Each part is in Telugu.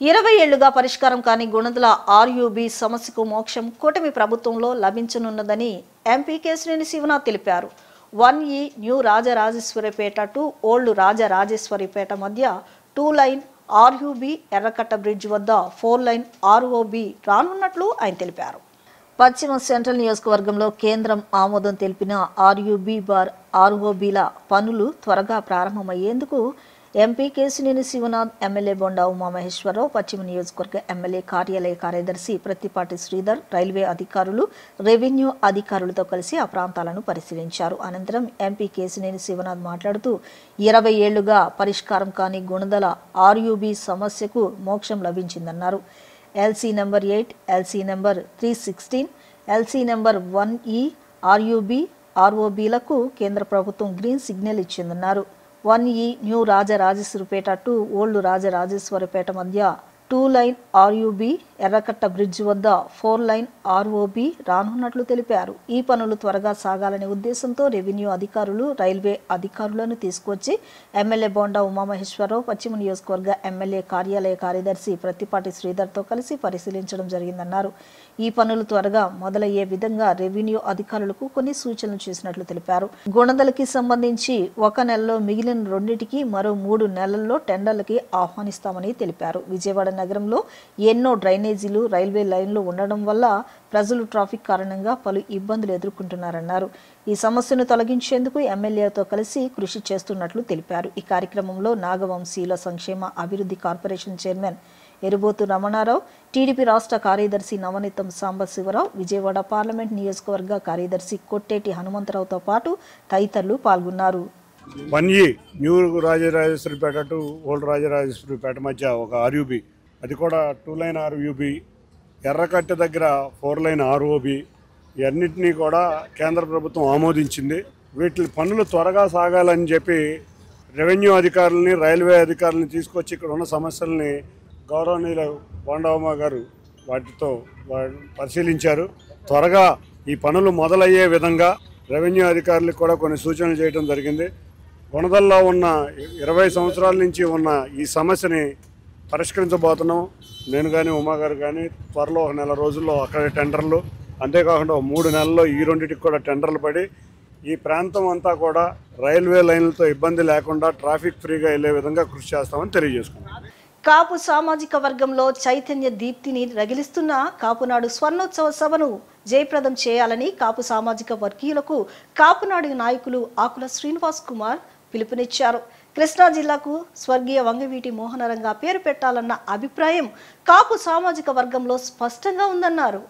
20 ఏళ్లుగా పరిష్కారం కాని గుణదల ఆర్యూబీ సమస్యకు మోక్షం కూటమి ప్రభుత్వంలో లభించనున్నదని ఎంపీ కేశినేని శివనాథ్ తెలిపారు. 1E new Rajarajeswaripeta to old Rajarajeswaripeta మధ్య 2 లైన్ ఆర్యూబీ ఎర్రకట్ట బ్రిడ్జ్ వద్ద 4 లైన్ ఆర్ఓబీ రానున్నట్లు ఆయన తెలిపారు. పశ్చిమ సెంట్రల్ నియోజకవర్గంలో కేంద్రం ఆమోదం తెలిపిన ఆర్యూబీ బార్ ఆర్ఓబీల పనులు త్వరగా ప్రారంభమయ్యేందుకు ఎంపీ కేశినేని శివనాథ్, ఎమ్మెల్యే బొండా ఉమామహేశ్వరరావు, పశ్చిమ నియోజకవర్గ ఎమ్మెల్యే కార్యాలయ కార్యదర్శి ప్రత్తిపాటి శ్రీధర్, రైల్వే అధికారులు, రెవెన్యూ అధికారులతో కలిసి ఆ ప్రాంతాలను పరిశీలించారు. అనంతరం ఎంపీ కేశినేని శివనాథ్ మాట్లాడుతూ 20 ఏళ్లుగా పరిష్కారం కాని గుణదల ఆర్యూబీ సమస్యకు మోక్షం లభించిందన్నారు. LC number 8, LC number 316, LC number 1E RUB ఆర్ఓబీలకు కేంద్ర ప్రభుత్వం గ్రీన్ సిగ్నల్ ఇచ్చిందన్నారు. 1E new Rajarajeswaripeta to old Rajarajeswaripeta మధ్య 2 లైన్ ఆర్యూబీ ఎర్రకట్ట బ్రిడ్జ్ వద్ద 4 లైన్ ఆర్ఓబీ రానున్నట్లు తెలిపారు. ఈ పనులు త్వరగా సాగాలనే ఉద్దేశంతో రెవెన్యూ అధికారులు, రైల్వే అధికారులను తీసుకొచ్చి ఎమ్మెల్యే బొండా ఉమామహేశ్వరరావు, పశ్చిమ నియోజకవర్గ ఎమ్మెల్యే కార్యాలయ కార్యదర్శి ప్రత్తిపాటి శ్రీధర్తో కలిసి పరిశీలించడం జరిగిందన్నారు. ఈ పనులు త్వరగా మొదలయ్యే విధంగా రెవెన్యూ అధికారులకు కొన్ని సూచనలు చేసినట్లు తెలిపారు. గుణదలకి సంబంధించి 1 నెలలో మిగిలిన రెండింటికి మరో 3 నెలల్లో టెండర్లకి ఆహ్వానిస్తామని తెలిపారు. విజయవాడ నగరంలో ఎన్నో డ్రైనేజీలు, రైల్వే లైన్లు ఉండడం వల్ల ప్రజలు ట్రాఫిక్ కారణంగా పలు ఇబ్బందులు ఎదుర్కొంటున్నారన్నారు. ఈ సమస్యను తొలగించేందుకు ఎమ్మెల్యేతో కలిసి కృషి చేస్తున్నట్లు తెలిపారు. ఈ కార్యక్రమంలో నాగవంశీయుల సంక్షేమ అభివృద్ధి కార్పొరేషన్ చైర్మన్ ఎరుబోతు రమణారావు, టీడీపీ రాష్ట్ర కార్యదర్శి నవనీతం సాంబశివరావు, విజయవాడ పార్లమెంట్ నియోజకవర్గ కార్యదర్శి కొట్టేటి హనుమంతరావుతో పాటు తదితరులు పాల్గొన్నారు. 1E new Rajarajeswaripeta to old Rajarajeswaripeta మధ్య ఒక ఆర్యూబీ, అది కూడా 2 లైన్ ఆర్యూబీ, ఎర్రకట్ట దగ్గర 4 లైన్ ఆర్ఓబీ, ఇవన్నింటినీ కూడా కేంద్ర ప్రభుత్వం ఆమోదించింది. వీటి పనులు త్వరగా సాగాలని చెప్పి రెవెన్యూ అధికారులని, రైల్వే అధికారులని తీసుకొచ్చి ఇక్కడ ఉన్న సమస్యల్ని గౌరవనీయులు బొండా ఉమా గారు వాటితో పరిశీలించారు. త్వరగా ఈ పనులు మొదలయ్యే విధంగా రెవెన్యూ అధికారులకు కూడా కొన్ని సూచనలు చేయడం జరిగింది. గుణదల్లో ఉన్న 20 సంవత్సరాల నుంచి ఉన్న ఈ సమస్యని పరిష్కరించబోతున్నాం. నేను కానీ ఉమా గారు కానీ త్వరలో 1 నెల రోజుల్లో అక్కడ టెండర్లు, అంతేకాకుండా 3 నెలల్లో ఈ రెండింటికి కూడా టెండర్లు పడి ఈ ప్రాంతం అంతా కూడా రైల్వే లైన్లతో ఇబ్బంది లేకుండా ట్రాఫిక్ ఫ్రీగా వెళ్ళే విధంగా కృషి చేస్తామని తెలియజేసుకున్నాం. కాపు సామాజిక వర్గంలో చైతన్య దీప్తిని రగిలిస్తున్న కాపునాడు స్వర్ణోత్సవ సభను జయప్రదం చేయాలని కాపు సామాజిక వర్గీయులకు కాపునాడు నాయకులు ఆకుల శ్రీనివాస్ కుమార్ పిలుపునిచ్చారు. కృష్ణా జిల్లాకు స్వర్గీయ వంగవీటి మోహనరంగా పేరు పెట్టాలన్న అభిప్రాయం కాపు సామాజిక వర్గంలో స్పష్టంగా ఉందన్నారు.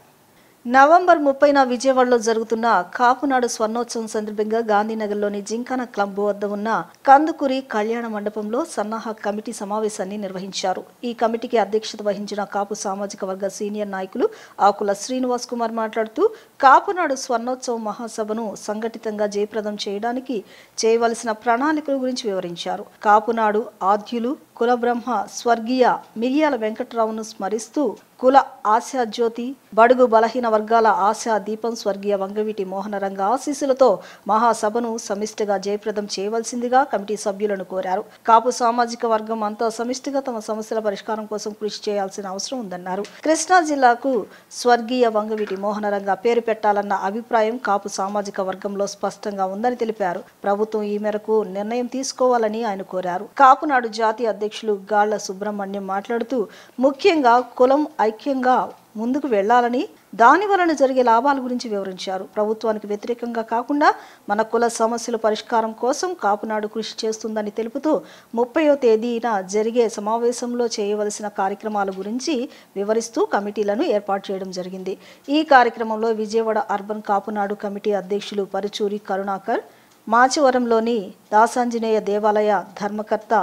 నవంబర్ 30న విజయవాడలో జరుగుతున్న కాపునాడు స్వర్ణోత్సవం సందర్భంగా గాంధీనగర్లోని జింకానా క్లబ్ వద్ద ఉన్న కందుకూరి కళ్యాణ మండపంలో సన్నాహ కమిటీ సమావేశాన్ని నిర్వహించారు. ఈ కమిటీకి అధ్యక్షత వహించిన కాపు సామాజిక వర్గ సీనియర్ నాయకులు ఆకుల శ్రీనివాస్ కుమార్ మాట్లాడుతూ కాపునాడు స్వర్ణోత్సవ మహాసభను సంఘటితంగా జయప్రదం చేయడానికి చేయవలసిన ప్రణాళికల గురించి వివరించారు. కాపునాడు ఆద్యులు కుల బ్రహ్మ స్వర్గీయ మిరియాల వెంకట్రావును స్మరిస్తూ కుల ఆశా జ్యోతి, బడుగు బలహీన వర్గాల ఆశా దీపం స్వర్గీయ వంగవీటి మోహనరంగ ఆశీస్సులతో మహాసభను సమిష్టిగా జయప్రదం చేయవలసిందిగా కమిటీ సభ్యులను కోరారు. కాపు సామాజిక వర్గం అంతా సమిష్టిగా తమ సమస్యల పరిష్కారం కోసం కృషి చేయాల్సిన అవసరం ఉందన్నారు. కృష్ణా జిల్లాకు స్వర్గీయ వంగవీటి మోహనరంగ పేరు పెట్టాలన్న అభిప్రాయం కాపు సామాజిక వర్గంలో స్పష్టంగా ఉందని తెలిపారు. ప్రభుత్వం ఈ మేరకు నిర్ణయం తీసుకోవాలని ఆయన కోరారు. కాపునాడు జాతీయ అధ్యక్షులు గాళ్ల సుబ్రహ్మణ్యం మాట్లాడుతూ ముఖ్యంగా కులం ఐక్యంగా ముందుకు వెళ్లాలని, దాని వలన జరిగే లాభాల గురించి వివరించారు. ప్రభుత్వానికి వ్యతిరేకంగా కాకుండా మన కుల సమస్యల పరిష్కారం కోసం కాపునాడు కృషి చేస్తుందని తెలుపుతూ 30వ తేదీన జరిగే సమావేశంలో చేయవలసిన కార్యక్రమాల గురించి వివరిస్తూ కమిటీలను ఏర్పాటు చేయడం జరిగింది. ఈ కార్యక్రమంలో విజయవాడ అర్బన్ కాపునాడు కమిటీ అధ్యక్షులు పరుచూరి కరుణాకర్, మాచవరంలోని దాసాంజనేయ దేవాలయ ధర్మకర్త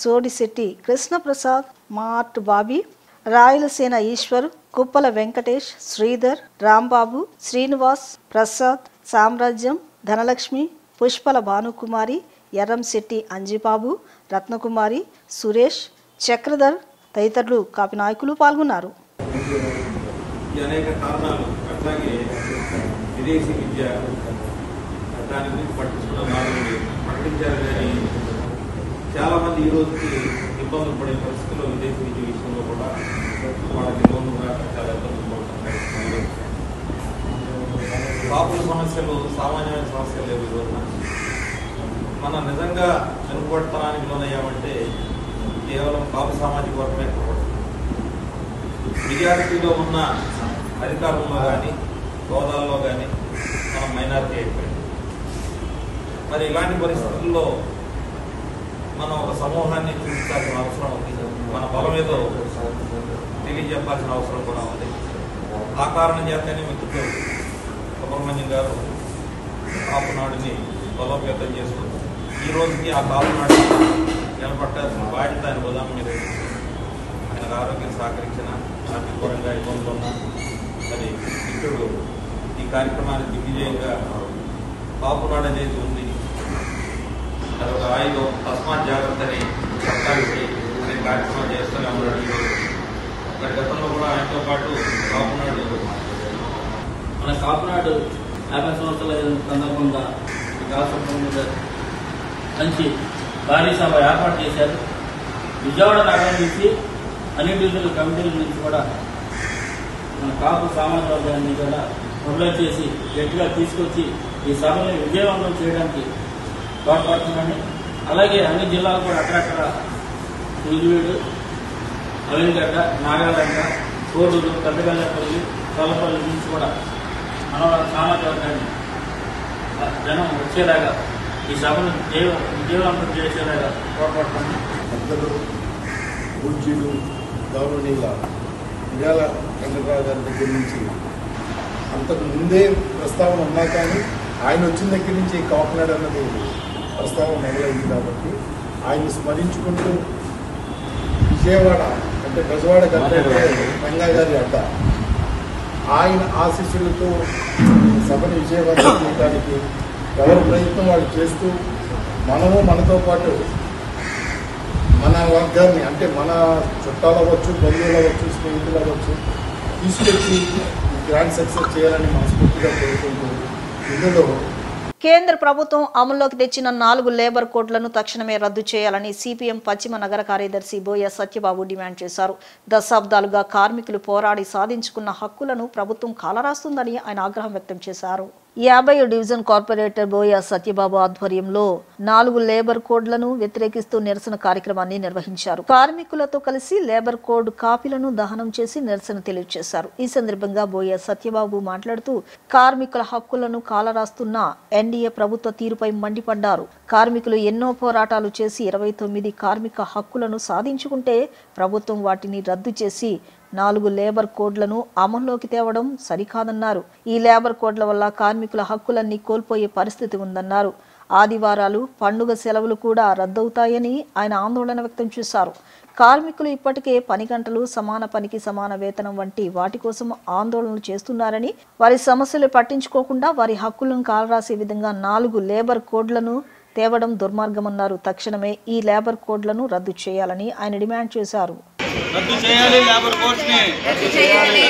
సోడిశెట్టి కృష్ణప్రసాద్, మార్ట్ బాబీ, రాయలసేన ఈశ్వర్, కుప్పల వెంకటేష్, శ్రీధర్, రాంబాబు, శ్రీనివాస్, ప్రసాద్, సామ్రాజ్యం, ధనలక్ష్మి, పుష్పల భానుకుమారి, ఎర్రంశెట్టి అంజిబాబు, రత్నకుమారి, సురేష్, చక్రధర్ తదితరులు కాపు నాయకులు పాల్గొన్నారు. చాలా మంది ఈ రోజుకి ఇబ్బందులు పడే పరిస్థితుల్లో విదేశీ విద్య విషయంలో కూడా కాపుల సమస్యలు సామాన్యమైన సమస్యలు లేవు. ఈ రోజున మనం నిజంగా వెనుకబడతనానికి లోనయ్యామంటే కేవలం కాపు సామాజిక వర్గమే కనబడుతుంది. మెజారిటీలో ఉన్న అధికారంలో కానీ హోదాల్లో కానీ మనం మైనారిటీ అయిపోయింది. మరి ఇలాంటి పరిస్థితుల్లో మనం ఒక సమూహాన్ని చూపించాల్సిన అవసరం ఉంది. మన బలం ఏదో తెలియజెప్పాల్సిన అవసరం కూడా ఉంది. ఆ కారణం చేతనే మిత్రుడు సుబ్రహ్మణ్యం గారు కాపునాడుని బలోపేతం చేస్తూ ఈ రోజుకి ఆ కాపునాడుని నిలబట్టాల్సిన బాధ్యత ఆయన ఉదాహరణ మీద ఆయనకు ఆరోగ్యం సహకరించిన ఆర్థికపరంగా ఇబ్బందులు ఉన్న మరి మిత్రుడు ఈ కార్యక్రమాన్ని దిగ్విజయంగా కాపునాడు అనేది ఉంది, అదొక ఆయుధం, తస్మాత్ జాగ్రత్తని చెప్పడానికి అనే కార్యక్రమం చేస్తూనే ఉన్నాడు. మరి గతంలో కూడా ఆయనతో పాటు కాపునాడు మన కాపునాడు 50 సంవత్సరాల సందర్భంగా రాష్ట్ర మంచి భారీ సభ ఏర్పాటు చేశారు. విజయవాడ నగరం నుంచి అన్ని డివిజనల్ కమిటీల నుంచి కూడా మన కాపు సామాజిక వర్గాన్ని కూడా మొబిలైజ్ చేసి గట్టిగా తీసుకొచ్చి ఈ సభని విజయవంతం చేయడానికి తోడ్పడుతుందని, అలాగే అన్ని జిల్లాలు కూడా అక్కడక్కడ నూజివీడు, అవినగడ్డ, నాగాలంక, కోడూరు, పెద్దగల్లపల్లి, తలపల్లి నుంచి కూడా మన సామాజిక వర్గాన్ని జనం వచ్చేలాగా ఈ సభను విజయవంతం చేసేలాగా తోడ్పడుతుంది. పెద్దలు పూజ్యులు గౌరవనీయుల ఇవాళ చంద్రబాబు గారి దగ్గర నుంచి అంతకు ముందే ప్రస్తావన ఉన్నా కానీ ఆయన వచ్చిన దగ్గర నుంచి కాపునాడు అన్నది ప్రస్తావన మొదలైంది. కాబట్టి ఆయన్ని స్మరించుకుంటూ విజయవాడ అంటే బెజవాడ గంగా గారి అడ్డ ఆయన ఆశీస్సులతో సభను విజయవంతం చేయడానికి ఎవరి ప్రయత్నం వాళ్ళు చేస్తూ మనము మనతో పాటు మన వర్గాన్ని అంటే మన చుట్టాలు అవ్వచ్చు, బంధువులు అవ్వచ్చు, స్నేహితులు అవ్వచ్చు తీసుకొచ్చి గ్రాండ్ సక్సెస్ చేయాలని మనస్ఫూర్తిగా కోరుకుంటూ ఇందులో కేంద్ర ప్రభుత్వం అమల్లోకి తెచ్చిన 4 లేబర్ కోడ్లను తక్షణమే రద్దు చేయాలని సిపిఎం పశ్చిమ నగర కార్యదర్శి బోయ సత్యబాబు డిమాండ్ చేశారు. దశాబ్దాలుగా కార్మికులు పోరాడి సాధించుకున్న హక్కులను ప్రభుత్వం కాలరాస్తుందని ఆయన ఆగ్రహం వ్యక్తం చేశారు. 50 డివిజన్ కార్పొరేటర్ బోయ సత్యబాబు ఆధ్వర్యంలో 4 లేబర్ కోడ్లను వ్యతిరేకిస్తూ నిరసన కార్యక్రమాన్ని నిర్వహించారు. కార్మికులతో కలిసి లేబర్ కోడ్ కాపీలను దహనం చేసి నిరసన తెలియజేశారు. ఈ సందర్భంగా బోయ సత్యబాబు మాట్లాడుతూ కార్మికుల హక్కులను కాలరాస్తున్న ఎన్డీఏ ప్రభుత్వ తీరుపై మండిపడ్డారు. కార్మికులు ఎన్నో పోరాటాలు చేసి 29 కార్మిక హక్కులను సాధించుకుంటే ప్రభుత్వం వాటిని రద్దు చేసి 4 లేబర్ కోడ్లను అమల్లోకి తేవడం సరికాదన్నారు. ఈ లేబర్ కోడ్ల వల్ల కార్మికుల హక్కులన్నీ కోల్పోయే పరిస్థితి ఉందన్నారు. ఆదివారాలు, పండుగ సెలవులు కూడా రద్దవుతాయని ఆయన ఆందోళన వ్యక్తం చేశారు. కార్మికులు ఇప్పటికే పని గంటలు, సమాన పనికి సమాన వేతనం వంటి వాటి కోసం ఆందోళనలు చేస్తున్నారని, వారి సమస్యలు పట్టించుకోకుండా వారి హక్కులను కాలరాసే విధంగా 4 లేబర్ కోడ్లను తేవడం దుర్మార్గమన్నారు. తక్షణమే ఈ లేబర్ కోడ్లను రద్దు చేయాలని ఆయన డిమాండ్ చేశారు. రద్దు చేయాలి లేబర్ కోడ్స్ ని, రద్దు చేయాలి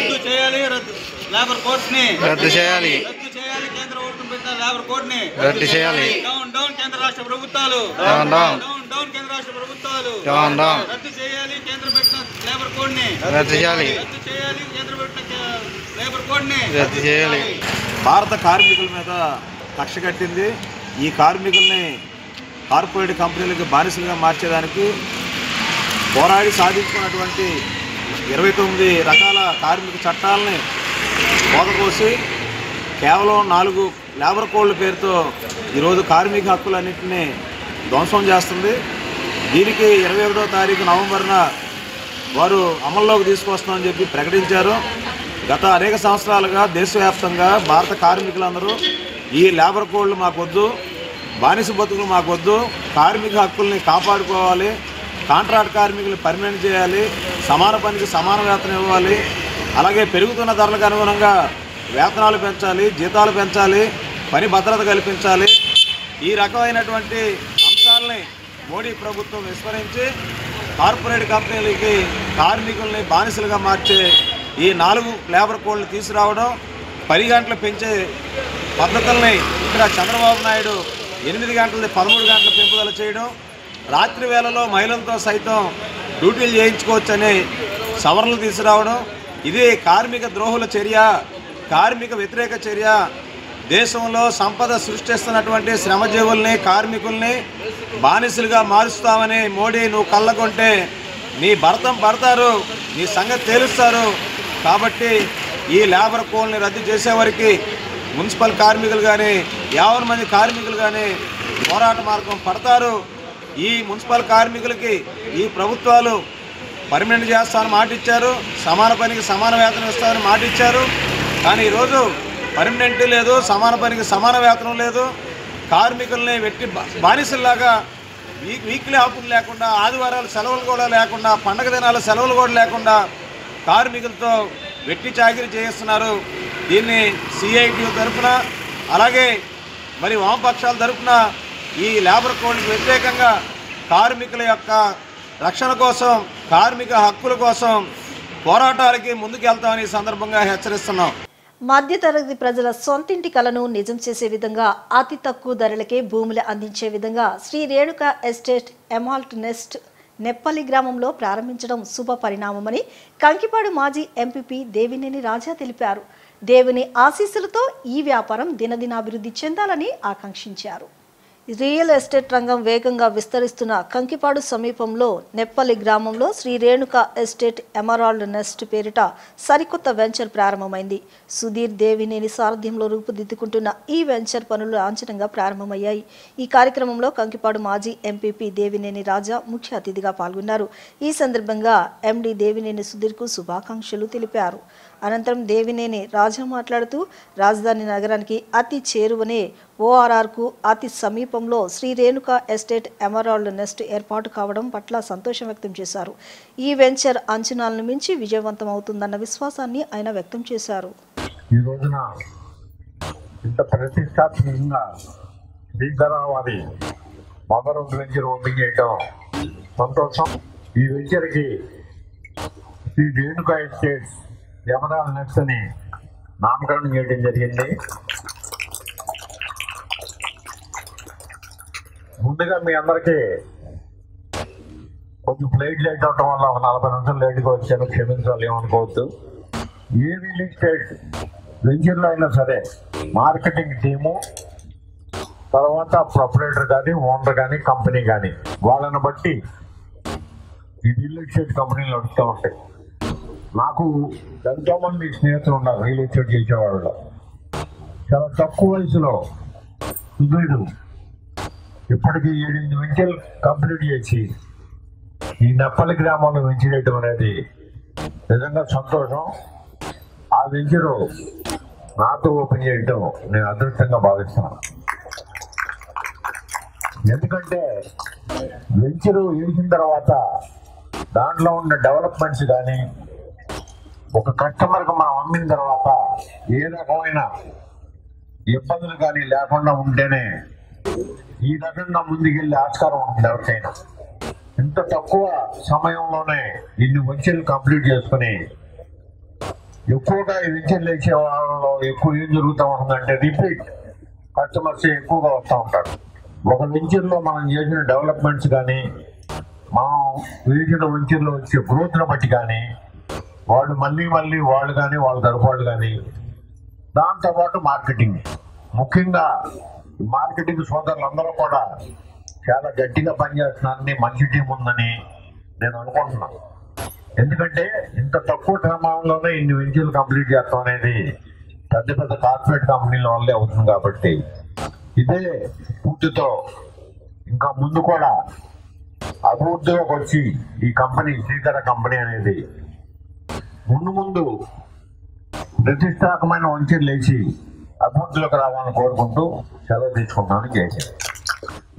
లేబర్ కోడ్స్ ని, రద్దు చేయాలి కేంద్ర ప్రభుత్వం పెట్టిన లేబర్ కోడ్ ని రద్దు చేయాలి. డౌన్ కేంద్ర రాష్ట్ర ప్రభుత్వాలు, డౌన్ కేంద్ర రాష్ట్ర ప్రభుత్వాలు, రద్దు చేయాలి కేంద్ర పెట్టిన లేబర్ కోడ్ ని, రద్దు చేయాలి కేంద్ర పెట్టిన లేబర్ కోడ్ ని రద్దు చేయాలి. భారత కార్మికుల మీద కక్ష కట్టింది. ఈ కార్మికుల్ని కార్పొరేట్ కంపెనీలకు బానిసలుగా మార్చేదానికి పోరాడి సాధించుకున్నటువంటి 29 రకాల కార్మిక చట్టాలని పోదపోసి కేవలం 4 లేబర్ కోడ్ల పేరుతో ఈరోజు కార్మిక హక్కులన్నింటినీ ధ్వంసం చేస్తుంది. దీనికి 21వ తారీఖు నవంబర్న వారు అమల్లోకి తీసుకొస్తామని చెప్పి ప్రకటించారు. గత అనేక సంవత్సరాలుగా దేశవ్యాప్తంగా భారత కార్మికులందరూ ఈ లేబర్ కోడ్లు మాకొద్దు, బానిస బతుకులు మాకొద్దు, కార్మిక హక్కుల్ని కాపాడుకోవాలి, కాంట్రాక్ట్ కార్మికులు పర్మనెంట్ చేయాలి, సమాన పనికి సమాన వేతనం ఇవ్వాలి, అలాగే పెరుగుతున్న ధరలకు అనుగుణంగా వేతనాలు పెంచాలి, జీతాలు పెంచాలి, పని భద్రత కల్పించాలి. ఈ రకమైనటువంటి అంశాలని మోడీ ప్రభుత్వం విస్మరించి కార్పొరేట్ కంపెనీలకి కార్మికుల్ని బానిసలుగా మార్చే ఈ 4 లేబర్ కోడ్లు తీసుకురావడం, 10 గంటలు పెంచే పద్ధతుల్ని ఇక్కడ చంద్రబాబు నాయుడు 8 గంటలది 13 గంటల పెంపుదల చేయడం, రాత్రి వేళలో మహిళలతో సైతం డ్యూటీలు చేయించుకోవచ్చని సవరణలు తీసుకురావడం, ఇది కార్మిక ద్రోహుల చర్య, కార్మిక వ్యతిరేక చర్య. దేశంలో సంపద సృష్టిస్తున్నటువంటి శ్రమజీవుల్ని కార్మికుల్ని బానిసలుగా మారుస్తామని మోడీ నువ్వు కళ్ళకుంటే నీ భరతం పడతారు, నీ సంగతి తేలుస్తారు. కాబట్టి ఈ లేబర్ కోడ్ని రద్దు చేసేవారికి మున్సిపల్ కార్మికులు కానీ 50 మంది కార్మికులు కానీ పోరాట మార్గం పడతారు. ఈ మున్సిపల్ కార్మికులకి ఈ ప్రభుత్వాలు పర్మనెంట్ చేస్తామని మాట ఇచ్చారు, సమాన పనికి సమాన వేతనం ఇస్తామని మాట ఇచ్చారు. కానీ ఈరోజు పర్మనెంట్ లేదు, సమాన పనికి సమాన వేతనం లేదు. కార్మికుల్ని వెట్టి బానిసల్లాగా వీక్లీ ఆఫ్లు లేకుండా, ఆదివారాలు సెలవులు కూడా లేకుండా, పండగ దినాల సెలవులు కూడా లేకుండా కార్మికులతో వెట్టి చాకిరీ చేస్తున్నారు. దీన్ని సిఐటి తరఫున అలాగే మరి వామపక్షాల తరఫున ఈ లేబర్ కోడ్కి వ్యతిరేకంగా కార్మికుల యొక్క రక్షణ కోసం, కార్మిక హక్కుల కోసం పోరాటాలకి ముందుకెళ్తామని ఈ సందర్భంగా హెచ్చరిస్తున్నాం. మధ్యతరగతి ప్రజల సొంతింటి కలను నిజం చేసే విధంగా అతి తక్కువ ధరలకే భూములు అందించే విధంగా శ్రీ రేణుకా ఎస్టేట్ ఎమాల్ట్ నెస్ట్ నెప్పల్లి గ్రామంలో ప్రారంభించడం శుభ పరిణామమని కంకిపాడు మాజీ ఎంపీపీ దేవినేని రాజా తెలిపారు. దేవుని ఆశీస్సులతో ఈ వ్యాపారం దినదినాభివృద్ధి చెందాలని ఆకాంక్షించారు. రియల్ ఎస్టేట్ రంగం వేగంగా విస్తరిస్తున్న కంకిపాడు సమీపంలో నెప్పల్లి గ్రామంలో Shri Renuka estate emerald nest పేరిట సరికొత్త వెంచర్ ప్రారంభమైంది. సుధీర్ దేవినేని సారథ్యంలో రూపుదిద్దుకుంటున్న ఈ వెంచర్ పనులు లాంఛనంగా ప్రారంభమయ్యాయి. ఈ కార్యక్రమంలో కంకిపాడు మాజీ ఎంపీపీ దేవినేని రాజా ముఖ్య అతిథిగా పాల్గొన్నారు. ఈ సందర్భంగా ఎండీ దేవినేని సుధీర్కు శుభాకాంక్షలు తెలిపారు. అనంతరం దేవినేని రాజా మాట్లాడుతూ రాజధాని నగరానికి అతి చేరువనే ఓఆర్ఆర్కు అతి సమీపంలో Sri Renuka estate emerald nest ఏర్పాటు కావడం పట్ల సంతోషం వ్యక్తం చేశారు. ఈ వెంచర్ అంచనాలను మించి విజయవంతం అవుతుందన్న విశ్వాసాన్ని ఆయన వ్యక్తం చేశారు. ఈ రోజున ఇంత ప్రతిష్టాత్మకంగా శ్రీధరావారి మొదటి వెంచర్ ఓపెన్ చేయడం సంతోషం. ఈ వెంచర్కి Shri Renuka estate emerald nest అని నామకరణం చేయడం జరిగింది. ముందుగా మీ అందరికీ కొంచెం ఫ్లైట్ లేట్ అవటం వల్ల ఒక 40 నిమిషాలు లేట్గా వచ్చాను, క్షమించాలి ఏమనుకోవద్దు. ఏ రియల్ ఎస్టేట్ వెంచర్లో అయినా సరే మార్కెటింగ్ టీము, తర్వాత ప్రొపరేటర్ కానీ, ఓనర్ కానీ, కంపెనీ కానీ వాళ్ళని బట్టి ఈ రియల్ ఎస్టేట్ కంపెనీలు నడుస్తూ ఉంటాయి. నాకు ఎంతోమంది స్నేహితులు ఉన్నారు రియల్ ఎస్టేట్ చేసేవాళ్ళు. చాలా తక్కువ వయసులో సుధీరు ఇప్పటికీ 7-8 వెంచర్లు కంప్లీట్ చేసి ఈ నెప్పల్లి గ్రామంలో వెంచరేయడం అనేది నిజంగా సంతోషం. ఆ వెంచరు నాతో ఓపెన్ చేయడం నేను అదృష్టంగా భావిస్తున్నాను. ఎందుకంటే వెంచరు వేసిన తర్వాత దాంట్లో ఉన్న డెవలప్మెంట్స్ కానీ, ఒక కస్టమర్కి మనం అమ్మిన తర్వాత ఏ రకమైన ఇబ్బందులు కానీ లేకుండా ఉంటేనే ఈ రకంగా ముందుకెళ్ళి ఆస్కారం ఉంటుంది ఎవరికైనా. ఇంత తక్కువ సమయంలోనే ఇన్ని వెంచర్లు కంప్లీట్ చేసుకుని ఎక్కువగా ఈ వెంచర్లు వేసే వాళ్ళలో ఎక్కువ ఏం జరుగుతూ ఉంటుందంటే రిపీట్ కస్టమర్స్ ఎక్కువగా వస్తూ ఉంటారు. ఒక వెంచర్లో మనం చేసిన డెవలప్మెంట్స్ కానీ, మనం వేసిన వెంచర్లో వచ్చే గ్రోత్ను బట్టి కానీ వాళ్ళు మళ్ళీ వాళ్ళు కానీ వాళ్ళ తరఫు కానీ, దాంతోపాటు మార్కెటింగ్, ముఖ్యంగా మార్కెటింగ్ సోదరులందరూ కూడా చాలా గట్టిగా పనిచేస్తున్నారని, మంచి టీం ఉందని నేను అనుకుంటున్నాను. ఎందుకంటే ఇంత తక్కువ సమయంలోనే ఇన్ని వెంచర్లు కంప్లీట్ చేస్తాం అనేది పెద్ద పెద్ద కార్పొరేట్ కంపెనీల వల్లే అవుతుంది. కాబట్టి ఇదే పూర్తితో ఇంకా ముందు కూడా అభివృద్ధిలోకి వచ్చి ఈ కంపెనీ శ్రీధర కంపెనీ అనేది ముందు ప్రతిష్టాత్మకమైన వెంచర్లు వేసి అభివృద్ధిలోకి రావాలని కోరుకుంటూ సెలవు తీసుకుంటాను. చేశాను.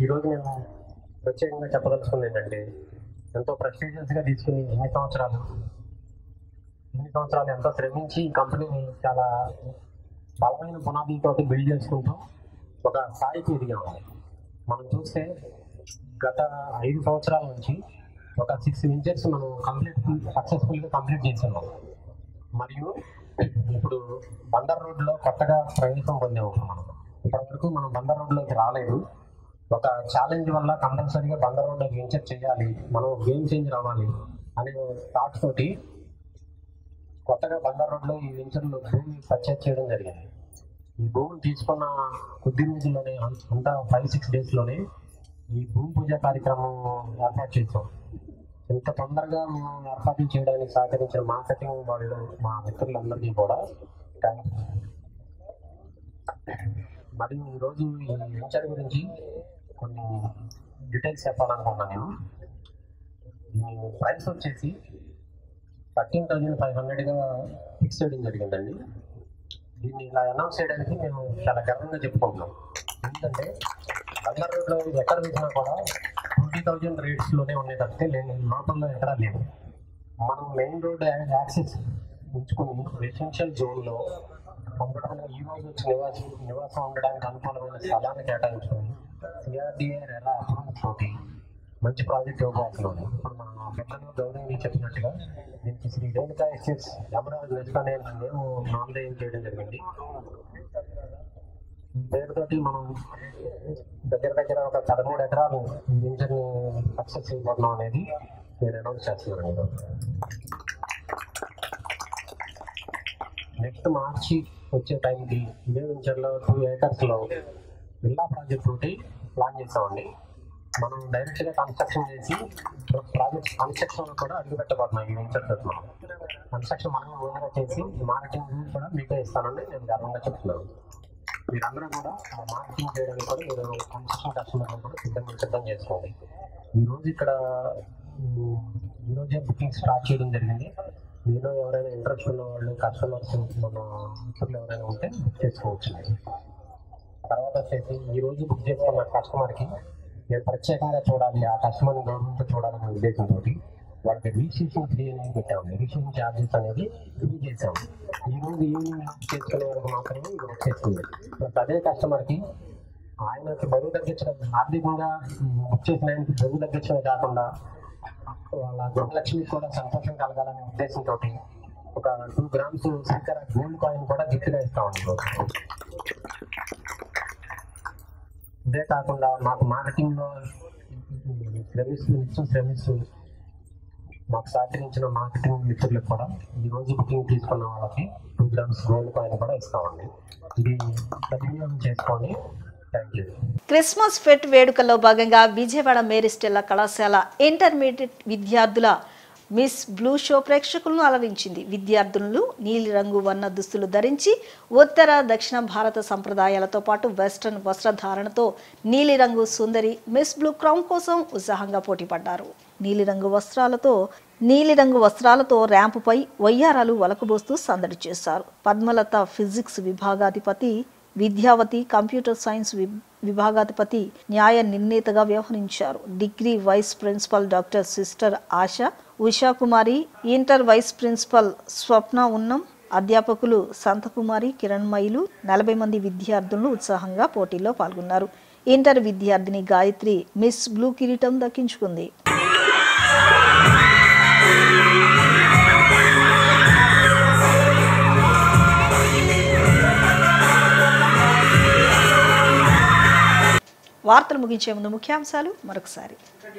ఈరోజు నేను ప్రత్యేకంగా చెప్పదలుచుకుంది ఏంటంటే, ఎంతో ప్రెస్టీజియస్గా తీసుకుని ఇన్ని సంవత్సరాలు ఎంతో శ్రమించి ఈ కంపెనీని చాలా బలమైన పునాదులతోటి బిల్డ్ చేసుకుంటూ ఒక స్థాయికి ఎదిగాము. మనం చూస్తే గత 5 సంవత్సరాల నుంచి ఒక 6 వెంచర్స్ మనం సక్సెస్ఫుల్గా కంప్లీట్ చేసాము. మరియు ఇప్పుడు బందర్ రోడ్లో కొత్తగా ప్రవేశం పొందాము. ఇప్పటివరకు మనం బందర్ రోడ్లోకి రాలేదు. ఒక ఛాలెంజ్ వల్ల కంపల్సరీగా బందర్ రోడ్లో వెంచర్ చేయాలి, మనం గేమ్ చేంజర్ అవ్వాలి అనే థాట్ తోటి కొత్తగా బందర్ రోడ్లో ఈ వెంచర్లో భూమి పర్చేజ్ చేయడం జరిగింది. ఈ భూమిని తీసుకున్న కొద్ది రోజుల్లోనే అంతా 5-6 డేస్లోనే ఈ భూమి పూజ కార్యక్రమం ఏర్పాటు చేసాం. ఇంత తొందరగా మేము ఏర్పాట్లు చేయడానికి సహకరించిన మార్కెటింగ్ వాళ్ళు, మా మిత్రులందరికీ కూడా థ్యాంక్స్. మరియు ఈరోజు ఈ వెంచర్ గురించి కొన్ని డీటెయిల్స్ చెప్పాలనుకున్నాను. నేను ప్రైస్ వచ్చేసి 13,500గా ఫిక్స్ చేయడం జరిగిందండి. దీన్ని ఇలా అనౌన్స్ చేయడానికి మేము చాలా గర్వంగా చెప్పుకుంటున్నాం. ఎందుకంటే బంగారు రోడ్లో ఎక్కడ వేసినా కూడా 20,000 రేట్స్లోనే ఉన్నాయి తప్పితే లోపల్లో ఎక్కడా లేవు. మనం మెయిన్ రోడ్ యాక్సెస్ ఉంచుకుని రెసిడెన్షియల్ జోన్లో కంఫర్టబుల్గా ఈ రోజు వచ్చి నివాసం ఉండడానికి అనుకూలమైన స్థలాన్ని కేటాయించుకొని సిఆర్డీఏ రెరా అప్రూవల్ తోటి మంచి ప్రాజెక్ట్ ఇవ్వబోతున్నాను. ఇప్పుడు మన పెద్దలు గౌరవంగా చెప్పినట్టుగా దీనికి శ్రీ రేణుకా ఎస్టేట్స్ అమరావతి నెక్స్ట్ అనే మేము నామధేయం చేయడం జరిగింది. పేరుతోటి మనం దగ్గర ఒక 13 ఎకరాలు వెంచర్ని సక్సెస్ చేయబోతున్నాం అనేది నేను అనౌన్స్ చేస్తున్నాను. నెక్స్ట్ మార్చి వచ్చే టైంకి ఇదే వెంచర్లో 2 ఏకర్స్లో విల్లా ప్రాజెక్ట్ ఒకటి ప్లాన్ చేసామండి. మనం డైరెక్ట్గా కన్స్ట్రక్షన్ చేసి ప్రాజెక్ట్ కన్స్ట్రక్షన్ కూడా అడుగు పెట్టబోతున్నాం. ఈ వెంచర్ తరఫున కన్స్ట్రక్షన్ మనం ఓన్గా చేసి మార్కెటింగ్ కూడా మీకే ఇస్తానని నేను గర్వంగా చెప్తున్నాను. మీరందరూ కూడా మార్కెటింగ్ చేయడానికి కూడా మీరు కన్స్ట్రక్షన్ కస్టమర్లు కూడా సిద్ధం చేసుకోండి. ఈరోజు ఇక్కడ ఈరోజే బుకింగ్ స్టార్ట్ చేయడం జరిగింది. మీలో ఎవరైనా ఇంట్రెస్ట్ ఉన్న వాళ్ళు కస్టమర్స్ మన మిత్రులు ఎవరైనా ఉంటే బుక్ చేసుకోవచ్చు. తర్వాత వచ్చేసి ఈరోజు బుక్ చేసుకున్న కస్టమర్కి నేను ప్రత్యేకంగా చూడాలి, ఆ కస్టమర్ని గవర్నమెంట్ చూడాలనే ఉద్దేశంతో వాళ్ళకి రిజిస్ట్రేషన్ ఫ్రీ అనేది పెట్టాము. రిజిస్ట్రేషన్ ఛార్జెస్ అనేది ఫ్రీ చేసాము. ఈరోజు ఈవినింగ్ చేసుకునే వాళ్ళకి మాత్రమే ఇది వచ్చేస్తుంది. అదే కస్టమర్కి ఆయనకి బరువు తగ్గించడం, ఆర్థికంగా బుక్ చేసిన ఆయనకి బరువు తగ్గించడమే కాకుండా వాళ్ళ గృహలక్ష్మికి కూడా సంతోషం కలగాలనే ఉద్దేశంతో ఒక 2 grams చక్కెర గోల్డ్ కాయిన్ కూడా గిఫ్ట్గా ఇస్తామండి. ఇదే కాకుండా మాకు మార్కెటింగ్లో శ్రమిస్తూ మాకు సహకరించిన మార్కెటింగ్ మిత్రులకు కూడా ఈరోజు బుకింగ్ తీసుకున్న వాళ్ళకి 2 grams గోల్డ్ కాయిన్ కూడా ఇస్తామండి. ఇది సద్వినియోగం చేసుకోండి. క్రిస్మస్ ఫెట్ వేడుకల్లో భాగంగా విజయవాడ మేరీ స్టెల్లా కళాశాల ఇంటర్మీడియట్ విద్యార్థుల మిస్ బ్లూ షో ప్రేక్షకులను అలరించింది. విద్యార్థులు నీలిరంగు వర్ణ దుస్తులు ధరించి ఉత్తర దక్షిణ భారత సంప్రదాయాలతో పాటు వెస్ట్రన్ వస్త్రధారణతో నీలిరంగు సుందరి మిస్ బ్లూ క్రౌన్ కోసం ఉత్సాహంగా పోటీపడ్డారు. నీలిరంగు వస్త్రాలతో ర్యాంపుపై వయ్యారాలు వలకబోస్తూ సందడి చేశారు. పద్మలత ఫిజిక్స్ విభాగాధిపతి, విద్యావతి కంప్యూటర్ సైన్స్ విభాగాధిపతి న్యాయ నిర్ణేతగా వ్యవహరించారు. Degree vice principal doctor sister Asha Ushakumari, inter vice principal Swapna Unnam, అధ్యాపకులు సంతకుమారి, కిరణ్మయిలు 40 మంది విద్యార్థులు ఉత్సాహంగా పోటీలో పాల్గొన్నారు. ఇంటర్ విద్యార్థిని గాయత్రి మిస్ బ్లూ కిరీటం దక్కించుకుంది. వార్తలు ముగించే ముందు ముఖ్యాంశాలు మరొకసారి.